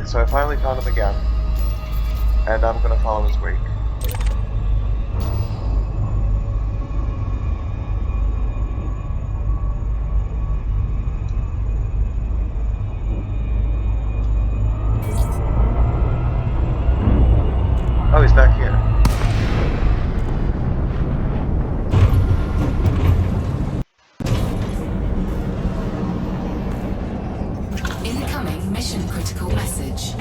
Alright, so I finally found him again. And I'm gonna follow his wake. Oh, he's back here. Incoming mission critical message.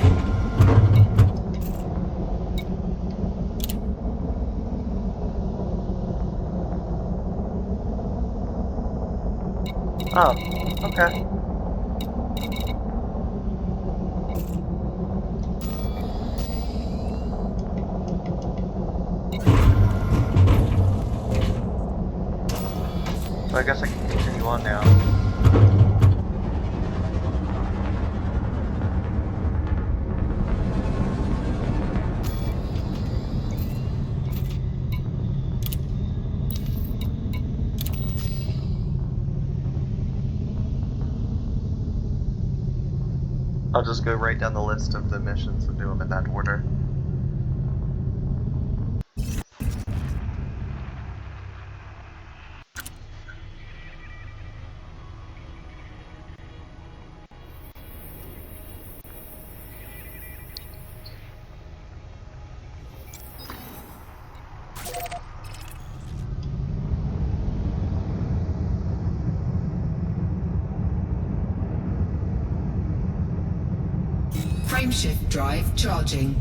Oh, okay. So I guess I can continue on now. I'll just go right down the list of the missions and do them in that order. Frameshift drive charging.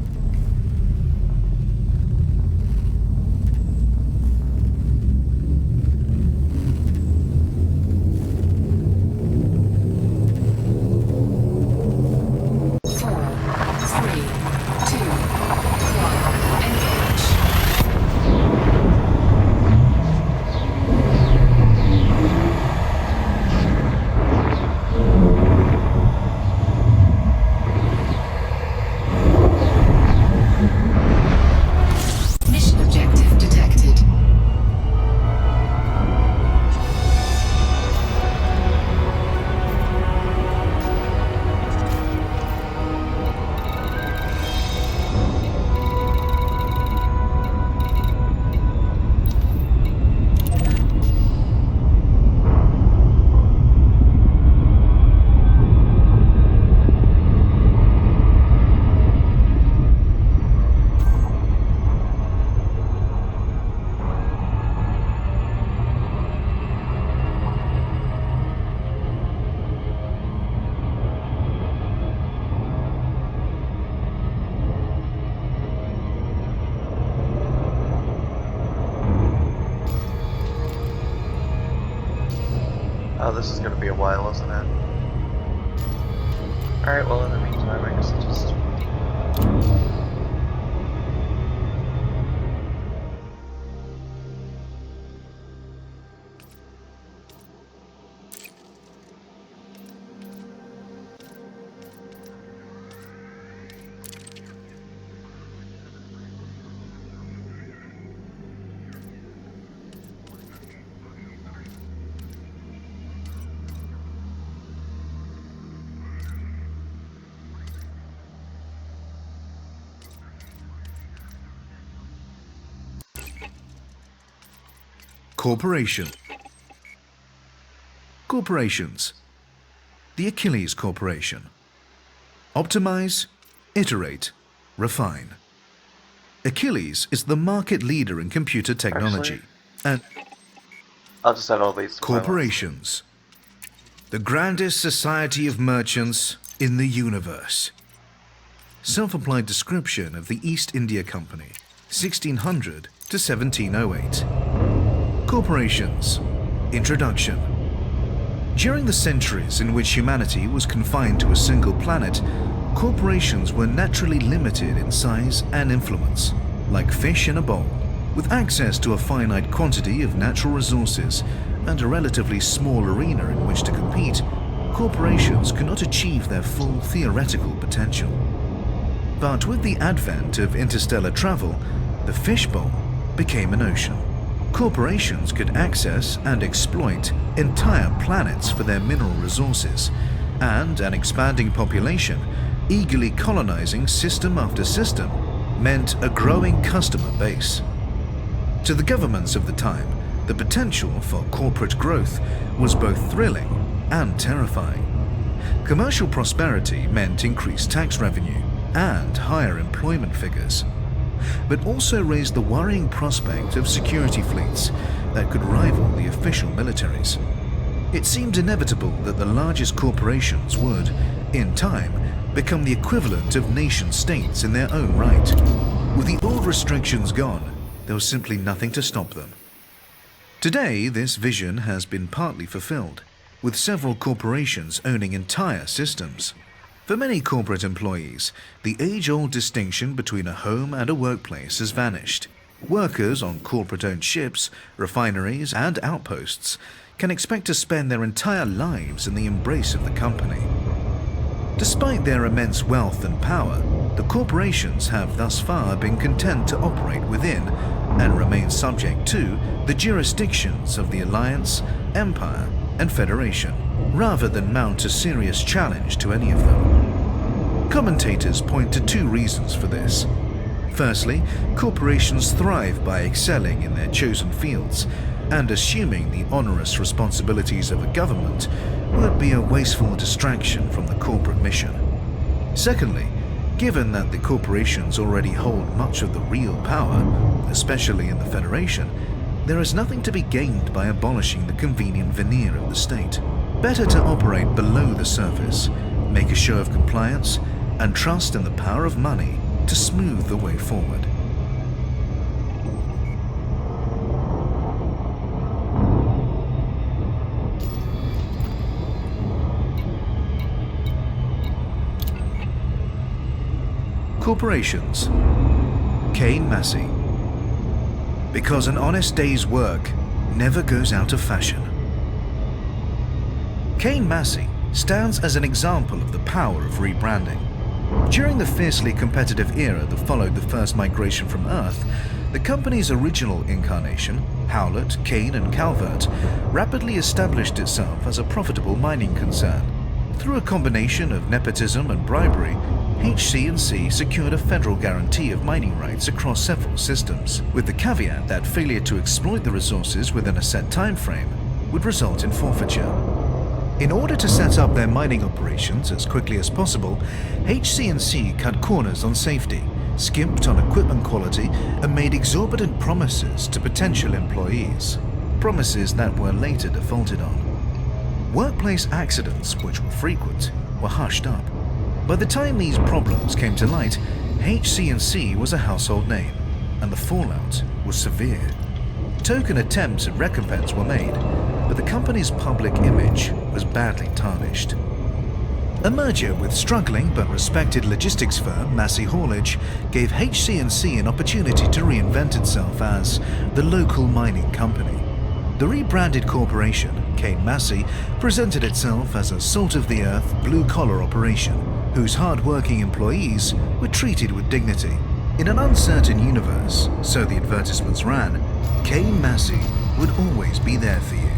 Oh, this is gonna be a while, isn't it? Alright, well in the meantime, I guess I'll just... Corporation. Corporations. The Achilles Corporation. Optimize, iterate, refine. Achilles is the market leader in computer technology. And I'll just add all these to my list. corporations. The grandest society of merchants in the universe. Self-applied description of the East India Company, 1600 to 1708. Corporations. Introduction. During the centuries in which humanity was confined to a single planet, corporations were naturally limited in size and influence, like fish in a bowl. With access to a finite quantity of natural resources and a relatively small arena in which to compete, corporations could not achieve their full theoretical potential. But with the advent of interstellar travel, the fishbowl became an ocean. Corporations could access and exploit entire planets for their mineral resources, and an expanding population eagerly colonizing system after system meant a growing customer base. To the governments of the time, the potential for corporate growth was both thrilling and terrifying. Commercial prosperity meant increased tax revenue and higher employment figures, but also raised the worrying prospect of security fleets that could rival the official militaries. It seemed inevitable that the largest corporations would, in time, become the equivalent of nation-states in their own right. With the old restrictions gone, there was simply nothing to stop them. Today, this vision has been partly fulfilled, with several corporations owning entire systems. For many corporate employees, the age-old distinction between a home and a workplace has vanished. Workers on corporate-owned ships, refineries, and outposts can expect to spend their entire lives in the embrace of the company. Despite their immense wealth and power, the corporations have thus far been content to operate within and remain subject to the jurisdictions of the Alliance, Empire, and Federation, rather than mount a serious challenge to any of them. Commentators point to two reasons for this. Firstly, corporations thrive by excelling in their chosen fields, and assuming the onerous responsibilities of a government would be a wasteful distraction from the corporate mission. Secondly, given that the corporations already hold much of the real power, especially in the Federation, there is nothing to be gained by abolishing the convenient veneer of the state. Better to operate below the surface, make a show of compliance, and trust in the power of money to smooth the way forward. Corporations. Cain Massey. Because an honest day's work never goes out of fashion. Cain Massey stands as an example of the power of rebranding. During the fiercely competitive era that followed the first migration from Earth, the company's original incarnation, Howlett, Cain, and Calvert, rapidly established itself as a profitable mining concern. Through a combination of nepotism and bribery, HC&C secured a federal guarantee of mining rights across several systems, with the caveat that failure to exploit the resources within a set time frame would result in forfeiture. In order to set up their mining operations as quickly as possible, HC&C cut corners on safety, skimped on equipment quality, and made exorbitant promises to potential employees, promises that were later defaulted on. Workplace accidents, which were frequent, were hushed up. By the time these problems came to light, HC&C was a household name, and the fallout was severe. Token attempts at recompense were made, but the company's public image was badly tarnished. A merger with struggling but respected logistics firm Massey Haulage gave HC&C an opportunity to reinvent itself as the local mining company. The rebranded corporation, Cain Massey, presented itself as a salt-of-the-earth, blue-collar operation whose hard-working employees were treated with dignity. In an uncertain universe, so the advertisements ran, Cain Massey would always be there for you.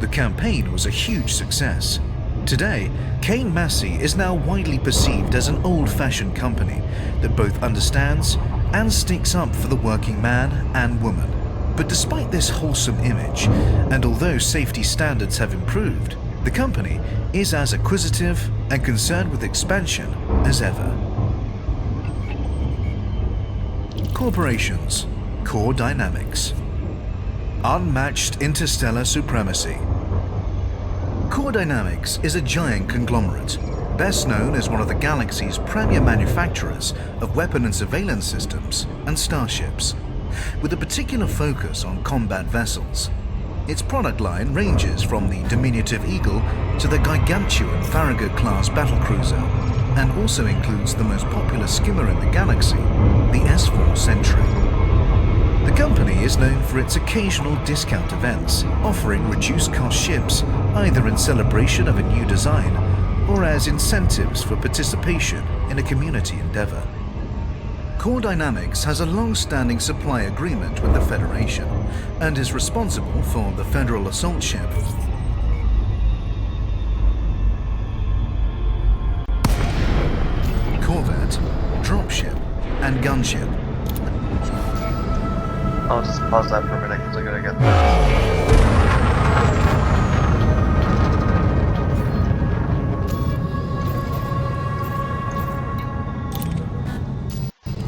The campaign was a huge success. Today, Cain Massey is now widely perceived as an old-fashioned company that both understands and sticks up for the working man and woman. But despite this wholesome image, and although safety standards have improved, the company is as acquisitive and concerned with expansion as ever. Corporations. Core Dynamics. Unmatched interstellar supremacy. Core Dynamics is a giant conglomerate, best known as one of the galaxy's premier manufacturers of weapon and surveillance systems and starships, with a particular focus on combat vessels. Its product line ranges from the diminutive Eagle to the gargantuan Farragut-class battlecruiser, and also includes the most popular skimmer in the galaxy, the S4 Sentry. The company is known for its occasional discount events, offering reduced-cost ships either in celebration of a new design or as incentives for participation in a community endeavor. Core Dynamics has a long-standing supply agreement with the Federation and is responsible for the Federal assault ship gunship. I'll just pause that for a minute because I gotta get that.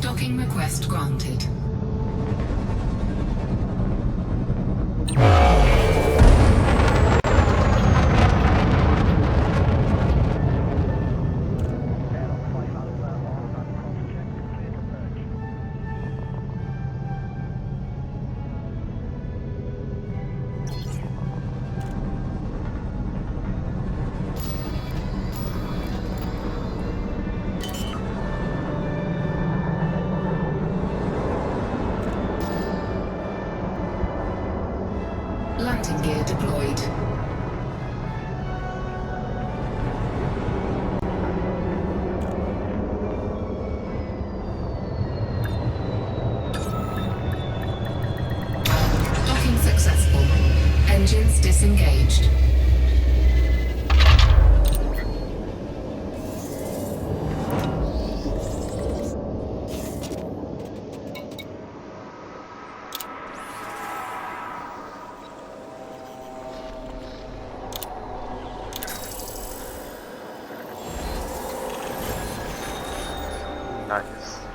Docking request granted. Landing gear deployed. Docking successful. Engines disengaged. Nice.